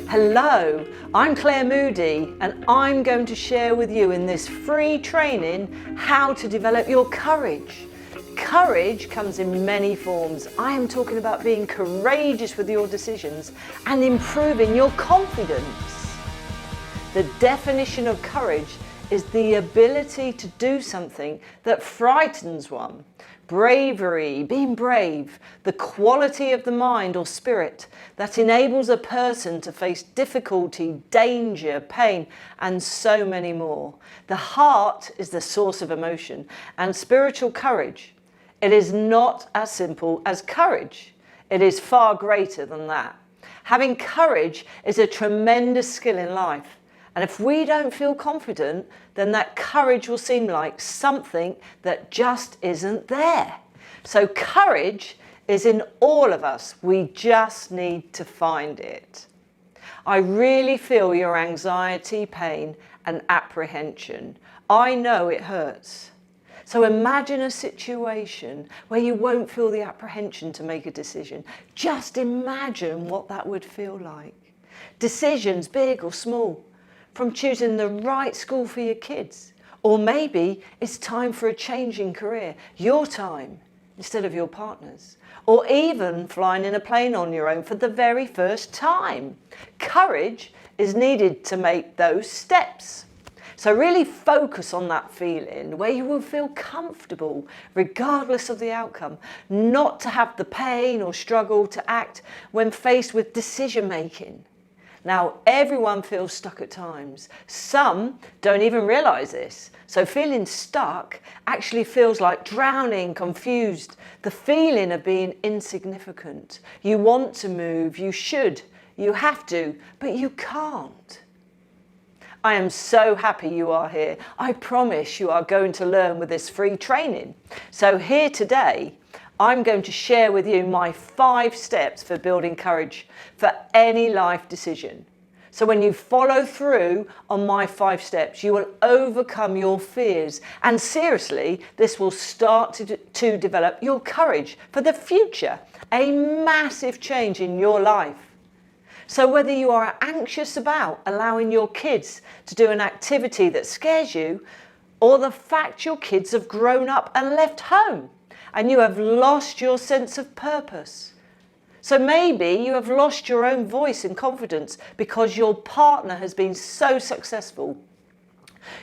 Hello, I'm Claire Moody and I'm going to share with you in this free training how to develop your courage. Courage comes in many forms. I am talking about being courageous with your decisions and improving your confidence. The definition of courage is the ability to do something that frightens one. Bravery, being brave, the quality of the mind or spirit that enables a person to face difficulty, danger, pain, and so many more. The heart is the source of emotion and spiritual courage. It is not as simple as courage. It is far greater than that. Having courage is a tremendous skill in life. And if we don't feel confident, then that courage will seem like something that just isn't there. So courage is in all of us. We just need to find it. I really feel your anxiety, pain, and apprehension. I know it hurts. So imagine a situation where you won't feel the apprehension to make a decision. Just imagine what that would feel like. Decisions, big or small. From choosing the right school for your kids, or maybe it's time for a change in career, your time instead of your partner's, or even flying in a plane on your own for the very first time. Courage is needed to make those steps. So really focus on that feeling where you will feel comfortable regardless of the outcome, not to have the pain or struggle to act when faced with decision making. Now, everyone feels stuck at times. Some don't even realize this. So feeling stuck actually feels like drowning, confused, the feeling of being insignificant. You want to move, you should, you have to, but you can't. I am so happy you are here. I promise you are going to learn with this free training. So here today, I'm going to share with you my 5 steps for building courage for any life decision. So when you follow through on my 5 steps, you will overcome your fears. And seriously, this will start to develop your courage for the future, a massive change in your life. So whether you are anxious about allowing your kids to do an activity that scares you, or the fact your kids have grown up and left home, and you have lost your sense of purpose. So maybe you have lost your own voice and confidence because your partner has been so successful.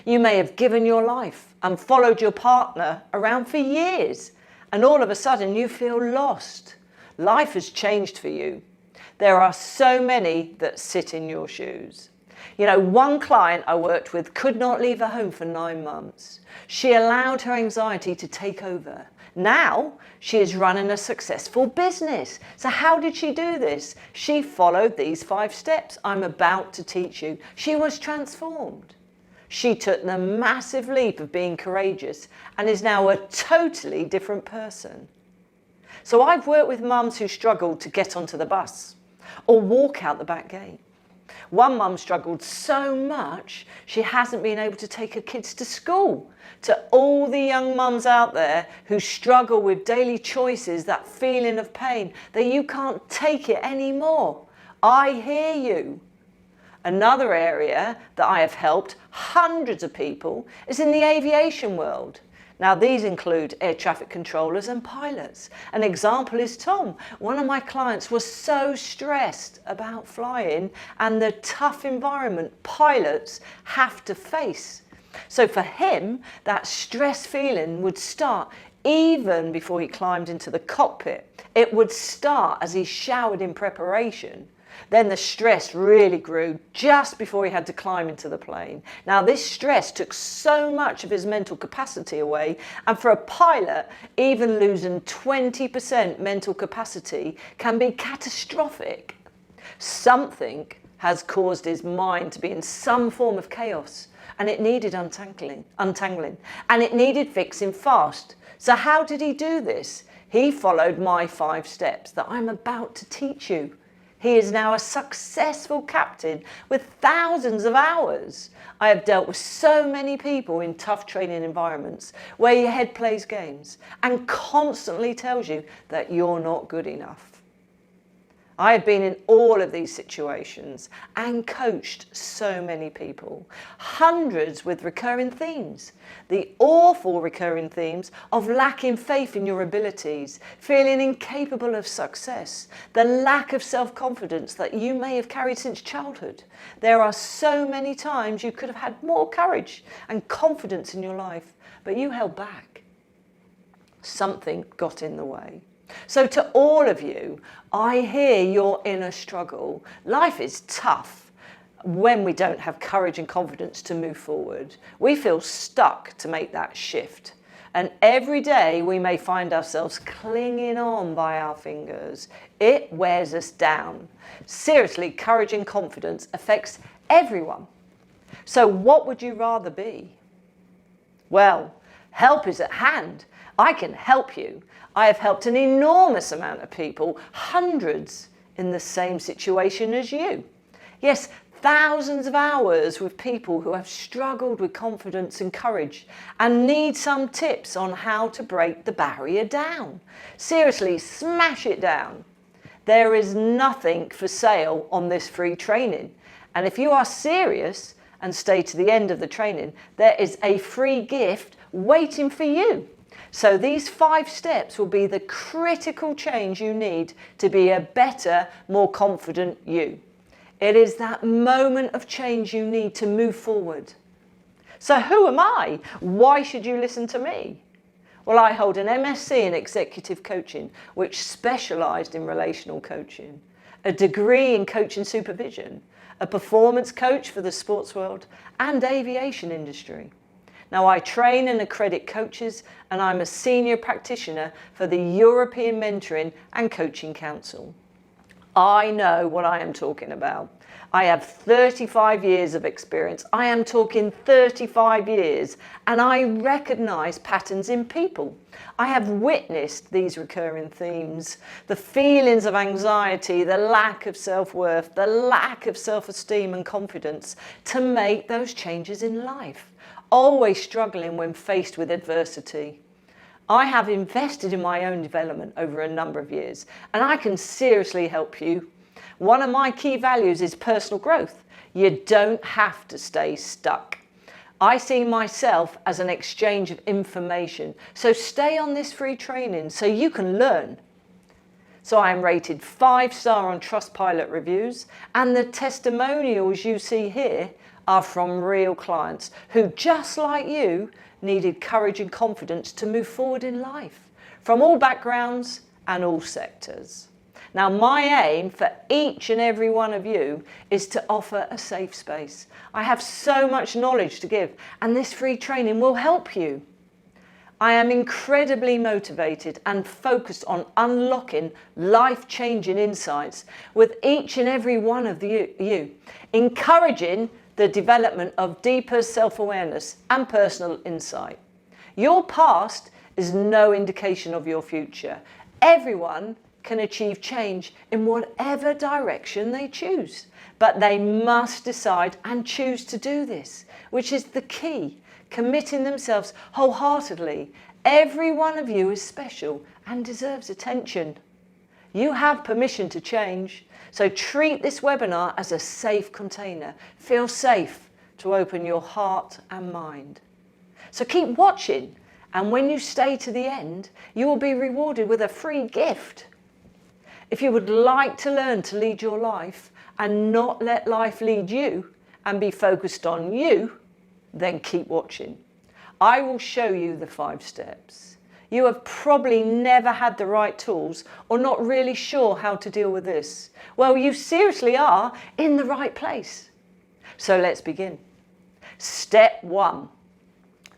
You may have given your life and followed your partner around for years, and all of a sudden you feel lost. Life has changed for you. There are so many that sit in your shoes. You know, one client I worked with could not leave her home for 9 months. She allowed her anxiety to take over. Now she is running a successful business. So how did she do this? She followed these 5 steps I'm about to teach you. She was transformed. She took the massive leap of being courageous and is now a totally different person. So I've worked with mums who struggled to get onto the bus or walk out the back gate. One mum struggled so much she hasn't been able to take her kids to school. To all the young mums out there who struggle with daily choices, that feeling of pain, that you can't take it anymore, I hear you. Another area that I have helped hundreds of people is in the aviation world. Now these include air traffic controllers and pilots. An example is Tom. One of my clients was so stressed about flying and the tough environment pilots have to face. So for him, that stress feeling would start even before he climbed into the cockpit. It would start as he showered in preparation. Then the stress really grew just before he had to climb into the plane. Now this stress took so much of his mental capacity away, and for a pilot, even losing 20% mental capacity can be catastrophic. Something has caused his mind to be in some form of chaos, and it needed untangling, and it needed fixing fast. So how did he do this? He followed my 5 steps that I'm about to teach you. He is now a successful captain with thousands of hours. I have dealt with so many people in tough training environments where your head plays games and constantly tells you that you're not good enough. I have been in all of these situations and coached so many people, hundreds with recurring themes. The awful recurring themes of lacking faith in your abilities, feeling incapable of success, the lack of self-confidence that you may have carried since childhood. There are so many times you could have had more courage and confidence in your life, but you held back. Something got in the way. So to all of you, I hear you're in a struggle. Life is tough when we don't have courage and confidence to move forward. We feel stuck to make that shift. And every day we may find ourselves clinging on by our fingers. It wears us down. Seriously, courage and confidence affects everyone. So what would you rather be? Well, help is at hand. I can help you. I have helped an enormous amount of people, hundreds in the same situation as you. Yes, thousands of hours with people who have struggled with confidence and courage and need some tips on how to break the barrier down. Seriously, smash it down. There is nothing for sale on this free training. And if you are serious and stay to the end of the training, there is a free gift waiting for you. So these 5 steps will be the critical change you need to be a better, more confident you. It is that moment of change you need to move forward. So who am I? Why should you listen to me? Well, I hold an MSc in executive coaching, which specialised in relational coaching, a degree in coaching supervision, a performance coach for the sports world and aviation industry. Now, I train and accredit coaches, and I'm a senior practitioner for the European Mentoring and Coaching Council. I know what I am talking about. I have 35 years of experience. I am talking 35 years, and I recognise patterns in people. I have witnessed these recurring themes, the feelings of anxiety, the lack of self-worth, the lack of self-esteem and confidence to make those changes in life. Always struggling when faced with adversity. I have invested in my own development over a number of years, and I can seriously help you. One of my key values is personal growth. You don't have to stay stuck. I see myself as an exchange of information, so stay on this free training so you can learn. So I am rated 5-star on Trustpilot reviews, and the testimonials you see here are from real clients who, just like you, needed courage and confidence to move forward in life, from all backgrounds and all sectors. Now, my aim for each and every one of you is to offer a safe space. I have so much knowledge to give, and this free training will help you. I am incredibly motivated and focused on unlocking life-changing insights with each and every one of you, encouraging the development of deeper self-awareness and personal insight. Your past is no indication of your future. Everyone can achieve change in whatever direction they choose, but they must decide and choose to do this, which is the key, committing themselves wholeheartedly. Every one of you is special and deserves attention. You have permission to change. So treat this webinar as a safe container. Feel safe to open your heart and mind. So keep watching, and when you stay to the end, you will be rewarded with a free gift. If you would like to learn to lead your life and not let life lead you and be focused on you, then keep watching. I will show you the 5 steps. You have probably never had the right tools or not really sure how to deal with this. Well, you seriously are in the right place. So let's begin. Step 1.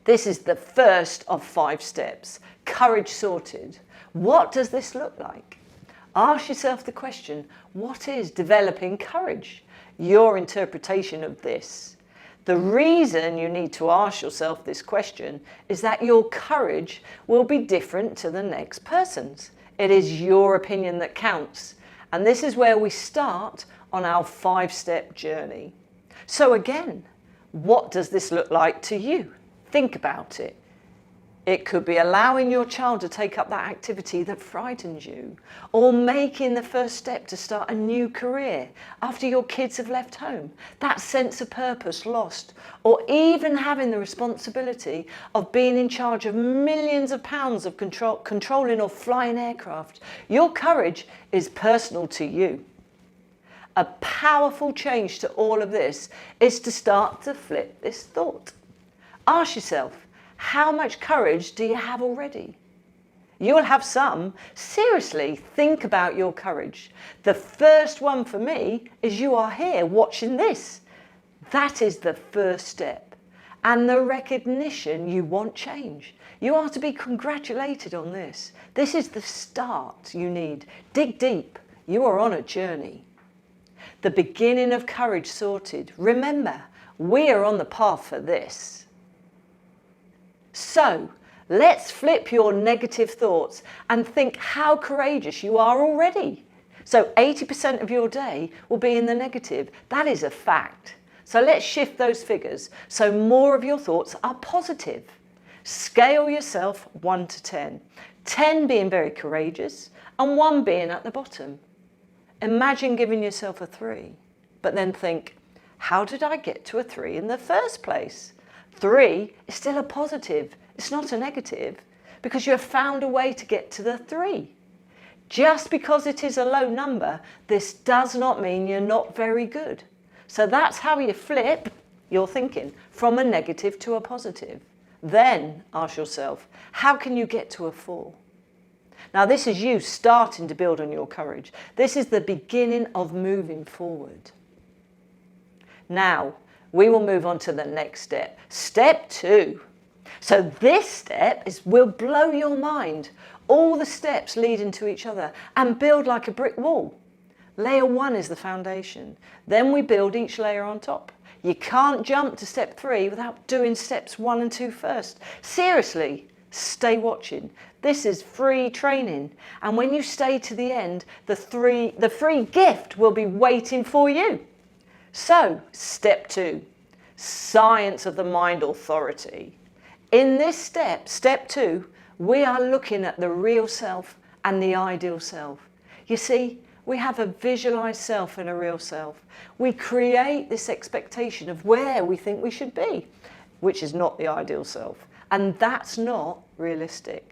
This is the first of 5 steps. Courage sorted. What does this look like? Ask yourself the question, what is developing courage? Your interpretation of this. The reason you need to ask yourself this question is that your courage will be different to the next person's. It is your opinion that counts, And this is where we start on our 5-step journey. So again, what does this look like to you? Think about it. It could be allowing your child to take up that activity that frightens you, or making the first step to start a new career after your kids have left home, that sense of purpose lost, or even having the responsibility of being in charge of millions of pounds of controlling or flying aircraft. Your courage is personal to you. A powerful change to all of this is to start to flip this thought. Ask yourself, how much courage do you have already? You'll have some. Seriously, think about your courage. The first one for me is you are here watching this. That is the first step. And the recognition you want change. You are to be congratulated on this. This is the start you need. Dig deep. You are on a journey. The beginning of courage sorted. Remember, we are on the path for this. So, let's flip your negative thoughts and think how courageous you are already. So 80% of your day will be in the negative. That is a fact. So let's shift those figures so more of your thoughts are positive. Scale yourself 1 to 10. 10 being very courageous and 1 being at the bottom. Imagine giving yourself a 3, but then think, how did I get to a 3 in the first place? 3 is still a positive. It's not a negative, because you have found a way to get to the 3. Just because it is a low number, this does not mean you're not very good. So that's how you flip your thinking from a negative to a positive. Then ask yourself, how can you get to a 4? Now this is you starting to build on your courage. This is the beginning of moving forward. Now, we will move on to the next step. Step 2. So this step will blow your mind. All the steps lead into each other and build like a brick wall. Layer 1 is the foundation. Then we build each layer on top. You can't jump to step 3 without doing steps 1 and 2 first. Seriously, stay watching. This is free training. And when you stay to the end, the free gift will be waiting for you. So, step 2, science of the mind authority. In this step, step 2, we are looking at the real self and the ideal self. You see, we have a visualized self and a real self. We create this expectation of where we think we should be, which is not the ideal self. And that's not realistic.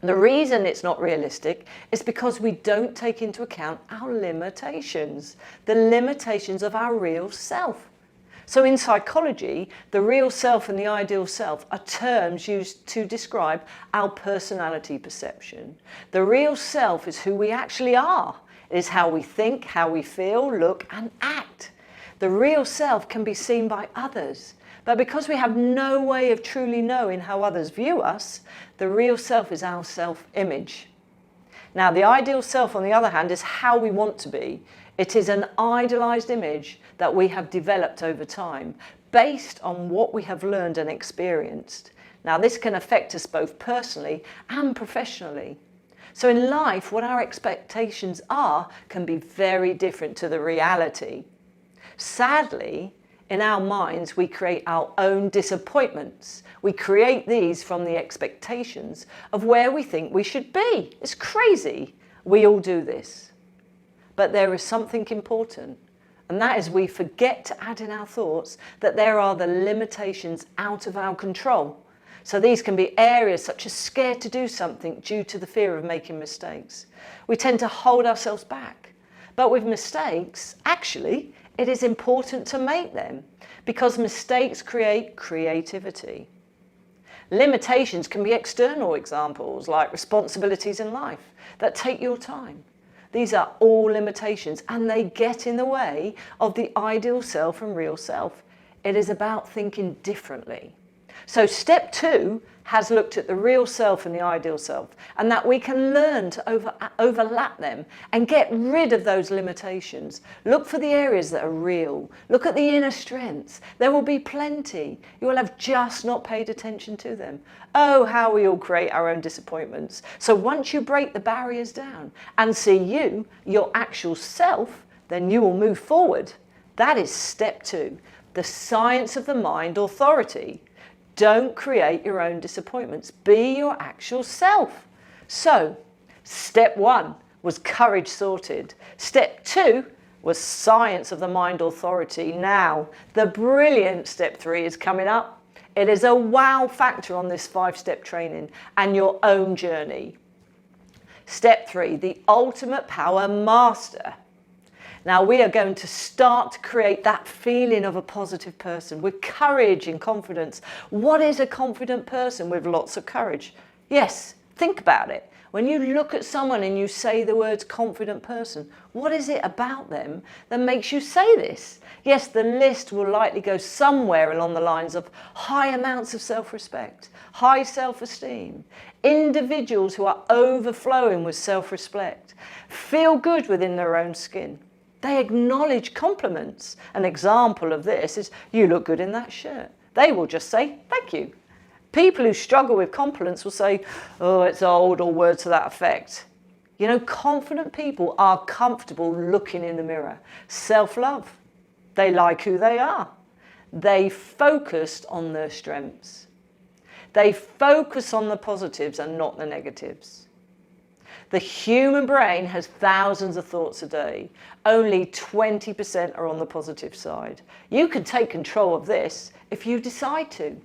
The reason it's not realistic is because we don't take into account our limitations, the limitations of our real self. So in psychology, the real self and the ideal self are terms used to describe our personality perception. The real self is who we actually are. It is how we think, how we feel, look, and act. The real self can be seen by others. But because we have no way of truly knowing how others view us, the real self is our self-image. Now, the ideal self, on the other hand, is how we want to be. It is an idealized image that we have developed over time, based on what we have learned and experienced. Now, this can affect us both personally and professionally. So in life, what our expectations are can be very different to the reality. Sadly, in our minds, we create our own disappointments. We create these from the expectations of where we think we should be. It's crazy. We all do this. But there is something important, and that is we forget to add in our thoughts that there are the limitations out of our control. So these can be areas such as scared to do something due to the fear of making mistakes. We tend to hold ourselves back. But with mistakes, actually, it is important to make them because mistakes create creativity. Limitations can be external examples like responsibilities in life that take your time. These are all limitations and they get in the way of the ideal self and real self. It is about thinking differently. So step 2 has looked at the real self and the ideal self, and that we can learn to overlap them and get rid of those limitations. Look for the areas that are real. Look at the inner strengths. There will be plenty. You will have just not paid attention to them. Oh, how we all create our own disappointments. So once you break the barriers down and see you, your actual self, then you will move forward. That is step 2, the science of the mind authority. Don't create your own disappointments. Be your actual self. So, step 1 was courage sorted. Step 2 was science of the mind authority. Now, the brilliant step 3 is coming up. It is a wow factor on this 5-step training and your own journey. Step 3, the ultimate power master. Now we are going to start to create that feeling of a positive person with courage and confidence. What is a confident person with lots of courage? Yes, think about it. When you look at someone and you say the words confident person, what is it about them that makes you say this? Yes, the list will likely go somewhere along the lines of high amounts of self-respect, high self-esteem, individuals who are overflowing with self-respect, feel good within their own skin. They acknowledge compliments. An example of this is, you look good in that shirt. They will just say, thank you. People who struggle with compliments will say, oh, it's old, or words to that effect. You know, confident people are comfortable looking in the mirror. Self-love. They like who they are. They focused on their strengths. They focus on the positives and not the negatives. The human brain has thousands of thoughts a day. Only 20% are on the positive side. You can take control of this if you decide to.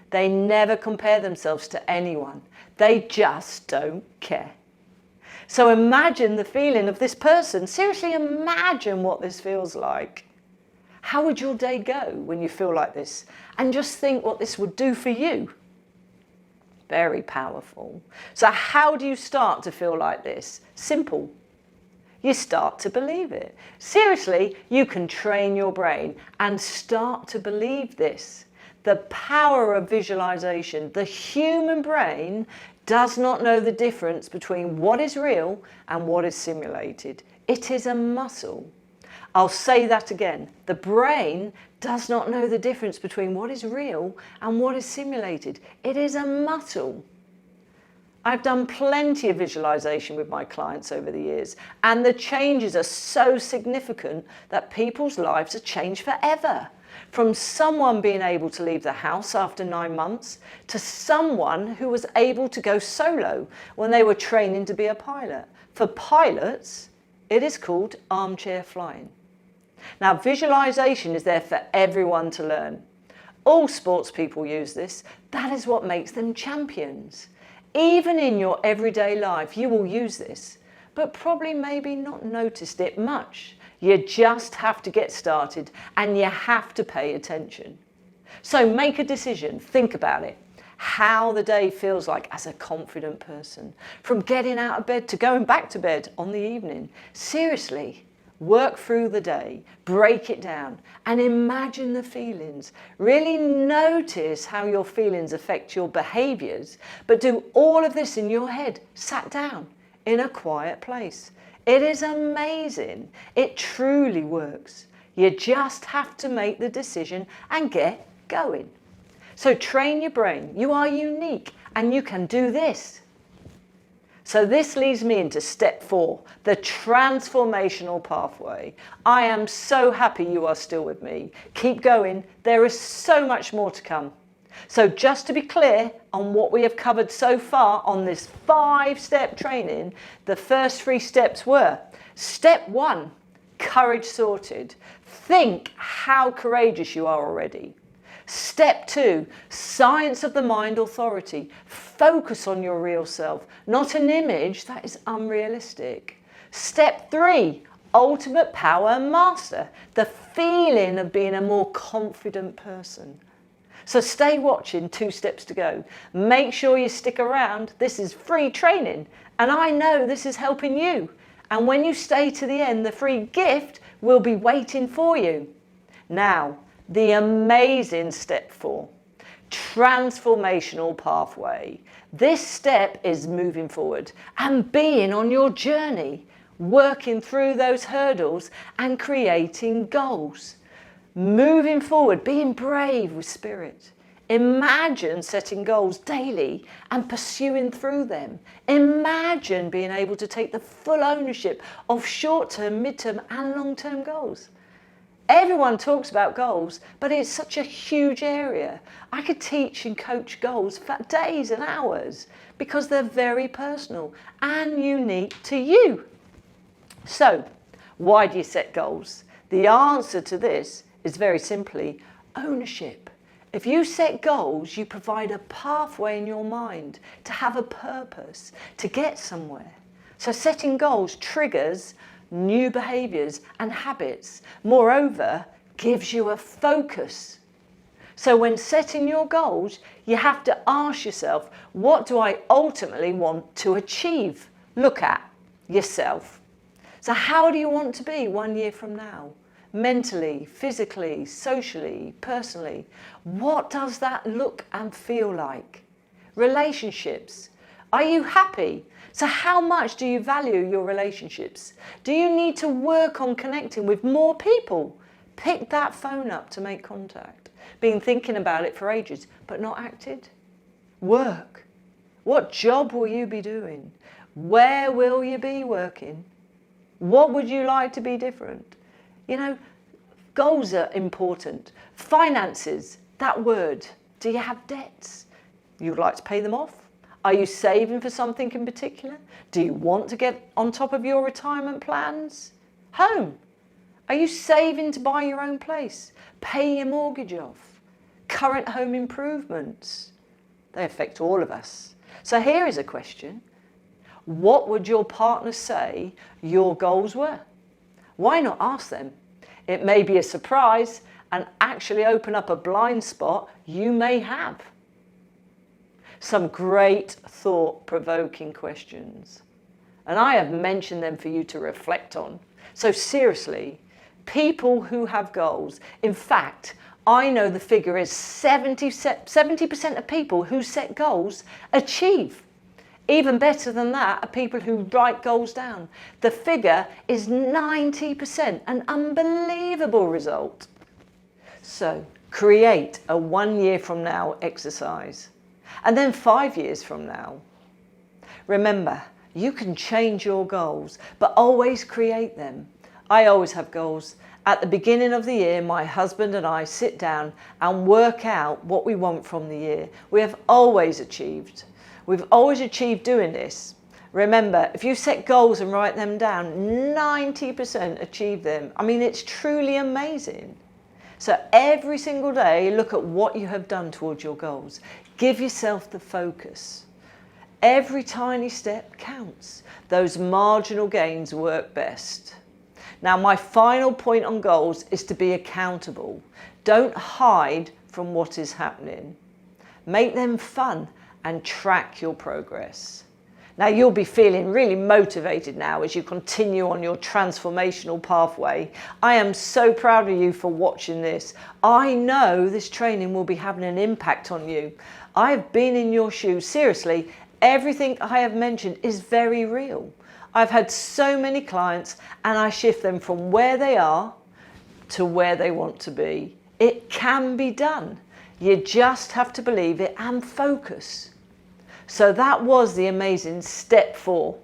They never compare themselves to anyone. They just don't care. So imagine the feeling of this person. Seriously, imagine what this feels like. How would your day go when you feel like this? And just think what this would do for you. Very powerful. So how do you start to feel like this? Simple. You start to believe it. Seriously, you can train your brain and start to believe this. The power of visualization. The human brain does not know the difference between what is real and what is simulated. It is a muscle. I'll say that again. The brain does not know the difference between what is real and what is simulated. It is a muscle. I've done plenty of visualization with my clients over the years, and the changes are so significant that people's lives are changed forever. From someone being able to leave the house after 9 months to someone who was able to go solo when they were training to be a pilot. For pilots, it is called armchair flying. Now, visualization is there for everyone to learn. All sports people use this. That is what makes them champions. Even in your everyday life, you will use this, but probably maybe not noticed it much. You just have to get started and you have to pay attention. So make a decision, think about it. How the day feels like as a confident person. From getting out of bed to going back to bed on the evening. Seriously. Work through the day, break it down, and imagine the feelings. Really notice how your feelings affect your behaviours, but do all of this in your head, sat down, in a quiet place. It is amazing. It truly works. You just have to make the decision and get going. So train your brain. You are unique, and you can do this. So this leads me into step 4, the transformational pathway. I am so happy you are still with me. Keep going. There is so much more to come. So just to be clear on what we have covered so far on this 5-step training, the first 3 steps were: step 1, courage sorted. Think how courageous you are already. Step 2, science of the mind authority. Focus on your real self, not an image that is unrealistic. Step 3, ultimate power master. The feeling of being a more confident person. So stay watching, 2 steps to go. Make sure you stick around. This is free training, and I know this is helping you. And when you stay to the end, the free gift will be waiting for you. Now, the amazing step 4. transformational pathway. This step is moving forward and being on your journey, working through those hurdles and creating goals. Moving forward, being brave with spirit. Imagine setting goals daily and pursuing through them. Imagine being able to take the full ownership of short-term, mid-term and long-term goals. Everyone talks about goals, but it's such a huge area. I could teach and coach goals for days and hours because they're very personal and unique to you. So, why do you set goals? The answer to this is very simply ownership. If you set goals, you provide a pathway in your mind to have a purpose, to get somewhere. So setting goals triggers new behaviours and habits. Moreover, gives you a focus. So when setting your goals, you have to ask yourself, what do I ultimately want to achieve? Look at yourself. So how do you want to be 1 year from now? Mentally, physically, socially, personally. What does that look and feel like? Relationships. Are you happy? So how much do you value your relationships? Do you need to work on connecting with more people? Pick that phone up to make contact. Been thinking about it for ages, but not acted? Work. What job will you be doing? Where will you be working? What would you like to be different? You know, goals are important. Finances, that word. Do you have debts? You would like to pay them off? Are you saving for something in particular? Do you want to get on top of your retirement plans? Home. Are you saving to buy your own place? Pay your mortgage off? Current home improvements? They affect all of us. So here is a question. What would your partner say your goals were? Why not ask them? It may be a surprise and actually open up a blind spot you may have. Some great thought-provoking questions. And I have mentioned them for you to reflect on. So seriously, people who have goals, in fact, I know the figure is 70% of people who set goals achieve. Even better than that are people who write goals down. The figure is 90%, an unbelievable result. So create a 1 year from now exercise. And then 5 years from now. Remember, you can change your goals, but always create them. I always have goals. At the beginning of the year, my husband and I sit down and work out what we want from the year. We have always achieved. We've always achieved doing this. Remember, if you set goals and write them down, 90% achieve them. I mean, it's truly amazing. So every single day, look at what you have done towards your goals. Give yourself the focus. Every tiny step counts. Those marginal gains work best. Now, my final point on goals is to be accountable. Don't hide from what is happening. Make them fun and track your progress. Now, you'll be feeling really motivated now as you continue on your transformational pathway. I am so proud of you for watching this. I know this training will be having an impact on you. I have been in your shoes. Seriously, everything I have mentioned is very real. I've had so many clients and I shift them from where they are to where they want to be. It can be done. You just have to believe it and focus. So that was the amazing step 4.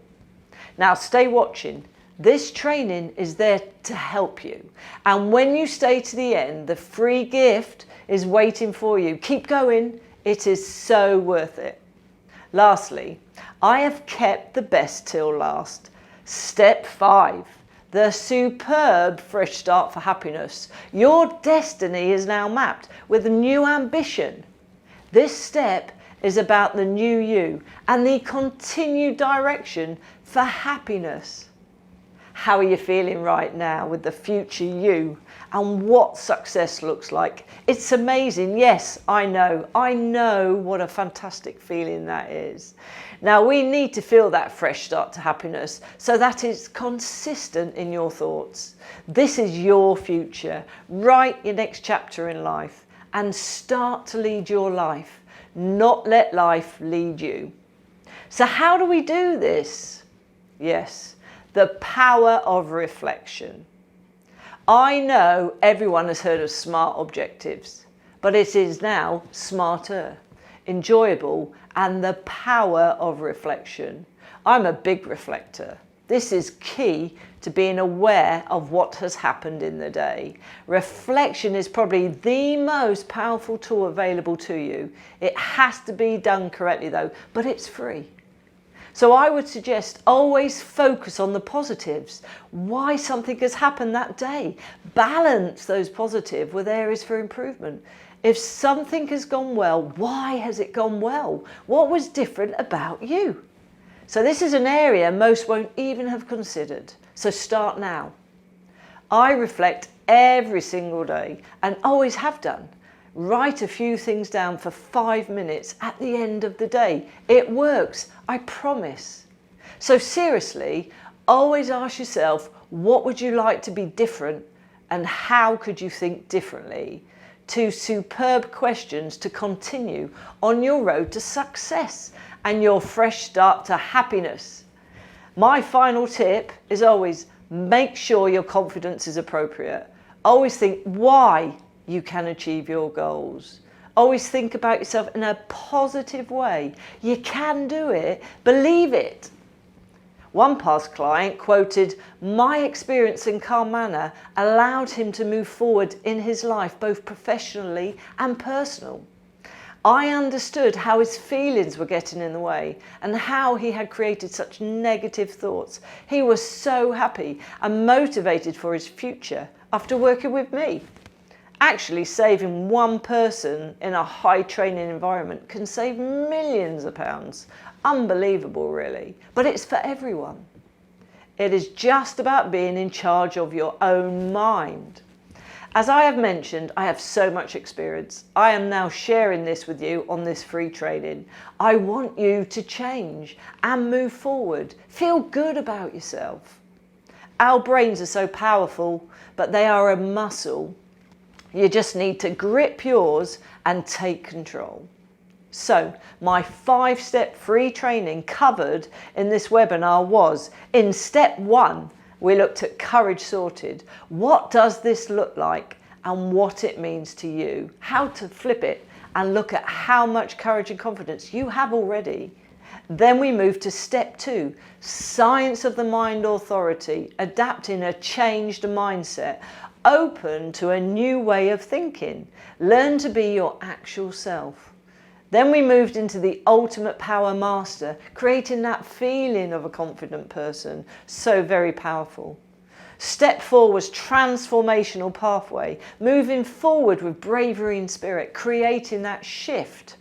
Now stay watching. This training is there to help you. And when you stay to the end, the free gift is waiting for you. Keep going. It is so worth it. Lastly, I have kept the best till last. Step 5, the superb fresh start for happiness. Your destiny is now mapped with a new ambition. This step is about the new you and the continued direction for happiness. How are you feeling right now with the future you and what success looks like? It's amazing. Yes, I know what a fantastic feeling that is. Now we need to feel that fresh start to happiness so that it's consistent in your thoughts. This is your future. Write your next chapter in life and start to lead your life, not let life lead you. So how do we do this? Yes, the power of reflection. I know everyone has heard of SMART objectives, but it is now smarter, enjoyable, and the power of reflection. I'm a big reflector. This is key to being aware of what has happened in the day. Reflection is probably the most powerful tool available to you. It has to be done correctly though, but it's free. So I would suggest always focus on the positives, why something has happened that day. Balance those positive with areas for improvement. If something has gone well, why has it gone well? What was different about you? So this is an area most won't even have considered. So start now. I reflect every single day and always have done. Write a few things down for 5 minutes at the end of the day. It works, I promise. So seriously, always ask yourself, what would you like to be different and how could you think differently? Two superb questions to continue on your road to success and your fresh start to happiness. My final tip is always make sure your confidence is appropriate. Always think why you can achieve your goals. Always think about yourself in a positive way. You can do it, believe it. One past client quoted, "My experience in calm manner allowed him to move forward in his life, both professionally and personal. I understood how his feelings were getting in the way and how he had created such negative thoughts. He was so happy and motivated for his future after working with me." Actually, saving one person in a high training environment can save millions of pounds. Unbelievable, really. But it's for everyone. It is just about being in charge of your own mind. As I have mentioned, I have so much experience. I am now sharing this with you on this free training. I want you to change and move forward. Feel good about yourself. Our brains are so powerful, but they are a muscle. You just need to grip yours and take control. So my 5-step free training covered in this webinar was, in step 1, we looked at courage sorted. What does this look like and what it means to you? How to flip it and look at how much courage and confidence you have already. Then we moved to step 2, science of the mind authority, adapting a changed mindset, open to a new way of thinking. Learn to be your actual self. Then we moved into the ultimate power master, creating that feeling of a confident person. So very powerful. Step 4 was transformational pathway, moving forward with bravery and spirit, creating that shift.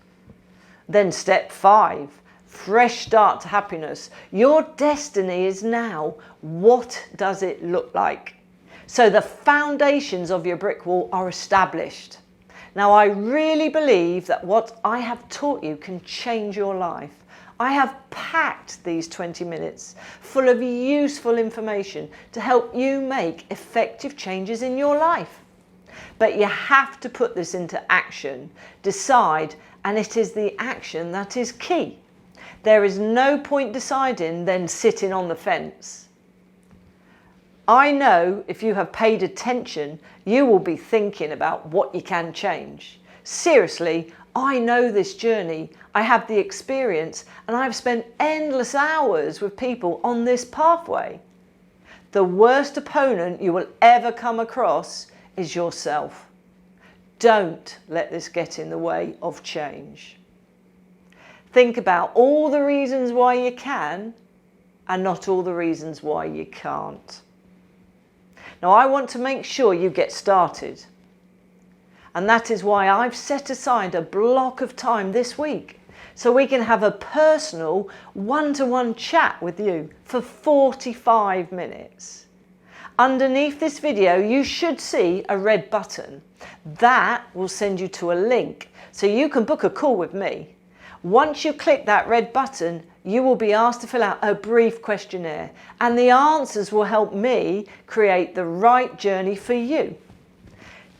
Then step 5, fresh start to happiness. Your destiny is now. What does it look like? So the foundations of your brick wall are established. Now, I really believe that what I have taught you can change your life. I have packed these 20 minutes full of useful information to help you make effective changes in your life. But you have to put this into action, decide, and it is the action that is key. There is no point deciding, then sitting on the fence. I know if you have paid attention, you will be thinking about what you can change. Seriously, I know this journey. I have the experience and I've spent endless hours with people on this pathway. The worst opponent you will ever come across is yourself. Don't let this get in the way of change. Think about all the reasons why you can and not all the reasons why you can't. Now, I want to make sure you get started. And that is why I've set aside a block of time this week so we can have a personal one-to-one chat with you for 45 minutes. Underneath this video, you should see a red button. That will send you to a link so you can book a call with me. Once you click that red button, you will be asked to fill out a brief questionnaire, and the answers will help me create the right journey for you.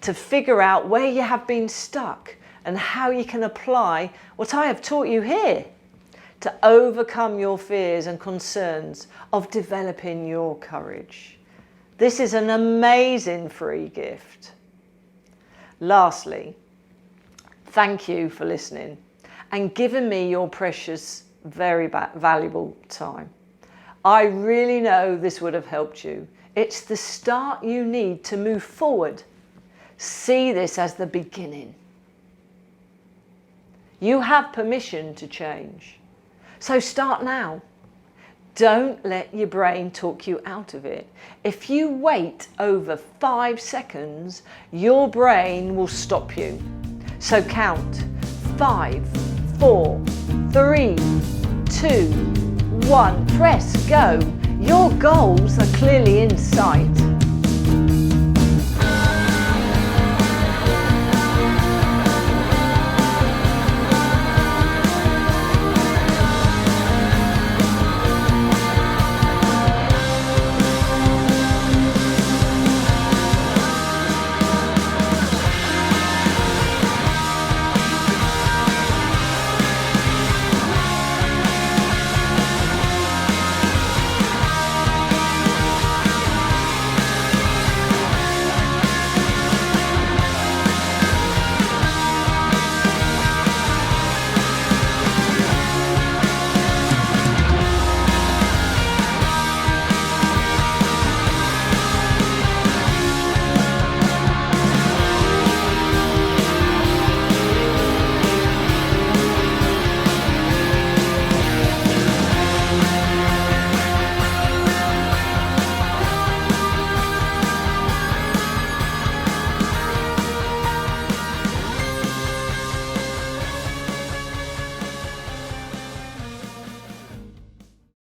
to figure out where you have been stuck and how you can apply what I have taught you here to overcome your fears and concerns of developing your courage. This is an amazing free gift. Lastly, thank you for listening and giving me your precious, very valuable time. I really know this would have helped you. It's the start you need to move forward. See this as the beginning. You have permission to change. So start now. Don't let your brain talk you out of it. If you wait over 5 seconds, your brain will stop you. So count 5, 4, 3, 2, 1. Press go. Your goals are clearly in sight.